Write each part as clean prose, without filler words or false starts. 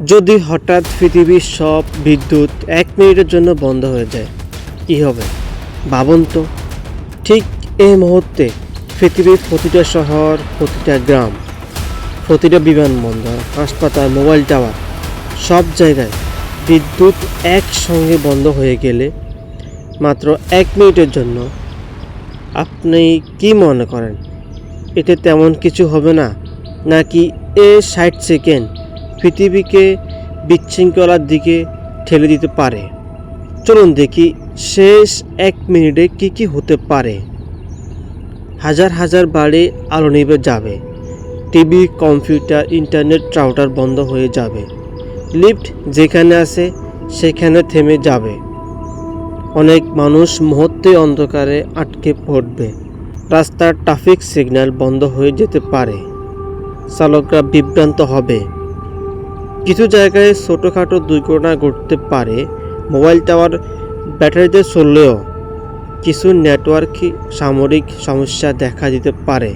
যদি হঠাৎ পৃথিবীর সব বিদ্যুৎ 1 মিনিটের জন্য বন্ধ হয়ে যায় কী হবে ভাবুন তো। ঠিক এই মুহূর্তে পৃথিবীর প্রতিটা শহর, প্রতিটা গ্রাম, প্রতিটা বিমানবন্দর, হাসপাতাল, মোবাইল টাওয়ার, সব জায়গায় বিদ্যুৎ একসঙ্গে বন্ধ হয়ে গেলে মাত্র 1 মিনিটের জন্য আপনি কি মনে করেন এতে তেমন কিছু হবে না, নাকি 60 সেকেন্ড পৃথিবীকে বিশৃঙ্খলার দিকে ঠেলে দিতে পারে? চলুন দেখি শেষ 1 মিনিটে কি হতে পারে। হাজার হাজার বাড়ি আলো নিভে যাবে, টিভি, কম্পিউটার, ইন্টারনেট, রাউটার বন্ধ হয়ে যাবে, লিফট যেখানে আছে সেখানে থেমে যাবে, অনেক মানুষ মুহূর্তে অন্ধকারে আটকে পড়বে, রাস্তার ট্রাফিক সিগন্যাল বন্ধ হয়ে যেতে পারে, চালকরা বিভ্রান্ত হবে, কিছু জায়গায় ছোটোখাটো দুর্ঘটনা ঘটতে পারে, মোবাইল টাওয়ার ব্যাটারিতে চললেও কিছু নেটওয়ার্ক সামরিক সমস্যা দেখা দিতে পারে,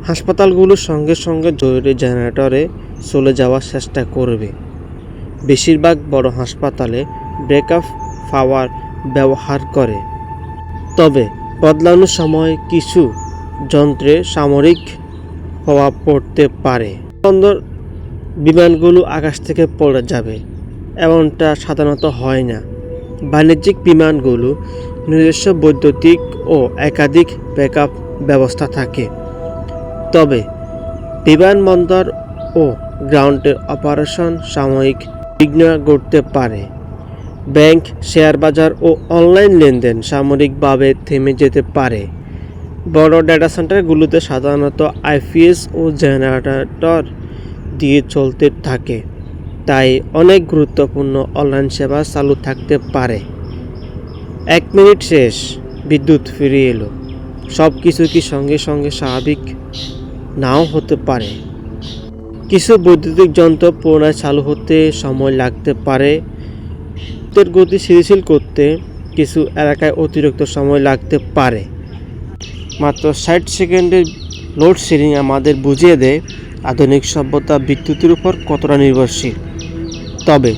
হাসপাতালগুলো সঙ্গে সঙ্গে জরুরি জেনারেটরে চলে যাওয়ার চেষ্টা করবে, বেশিরভাগ বড় হাসপাতালে ব্যাকআপ পাওয়ার ব্যবহার করে, তবে বদলানোর সময় কিছু যন্ত্রে সামরিক প্রভাব পড়তে পারে, বন্দর বিমানগুলো আকাশ থেকে পড়ে যাবে। এমনটা সাধারণত হয় না, বাণিজ্যিক বিমানগুলো নিজস্ব বৈদ্যুতিক ও একাধিক ব্যাকআপ ব্যবস্থা থাকে, তবে বিমানবন্দর ও গ্রাউন্ডের অপারেশন সাময়িক বিঘ্ন ঘটতে পারে, ব্যাংক, শেয়ার বাজার ও অনলাইন লেনদেন সাময়িকভাবে থেমে যেতে পারে। বড় ডেটা সেন্টারগুলোতে সাধারণত আইপিএস ও জেনারেটর দিয়ে চলতে থাকে, তাই অনেক গুরুত্বপূর্ণ অনলাইন সেবা চালু থাকতে পারে। 1 মিনিট শেষ, বিদ্যুৎ ফিরে এলো। সব কিছু কি সঙ্গে সঙ্গে স্বাভাবিক নাও হতে পারে। কিছু বৈদ্যুতিক যন্ত্র পুনরায় চালু হতে সময় লাগতে পারে, বিদ্যুতের গতি স্থিতিশীল করতে কিছু এলাকায় অতিরিক্ত সময় লাগতে পারে। মাত্র 60 সেকেন্ডের লোডশেডিং আমাদের বুঝিয়ে দেয় আধুনিক সভ্যতা বিদ্যুতের উপর কতটা নির্ভরশীল। তবে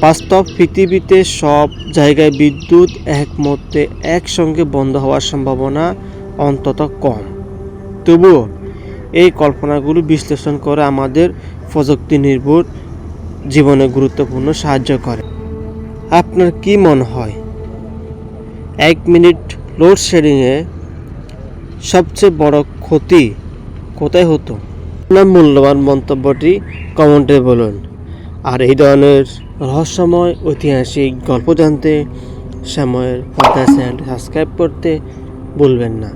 বাস্তব পৃথিবীতে সব জায়গায় বিদ্যুৎ এক মুহূর্তে একসঙ্গে বন্ধ হওয়ার সম্ভাবনা অন্তত কম। তবুও এই কল্পনাগুলো বিশ্লেষণ করে আমাদের প্রযুক্তি নির্ভর জীবনে গুরুত্বপূর্ণ সাহায্য করে। আপনার কি মনে হয় 1 মিনিট লোডশেডিংয়ে সবচেয়ে বড় ক্ষতি কোথায় হতো? আপনার মূল্যবান মন্তব্যটি কমেন্টে বলুন। আর এই ধরনের রহস্যময় ঐতিহাসিক গল্প জানতে সময়ের পর্দা চ্যানেলটি সাবস্ক্রাইব করতে ভুলবেন না।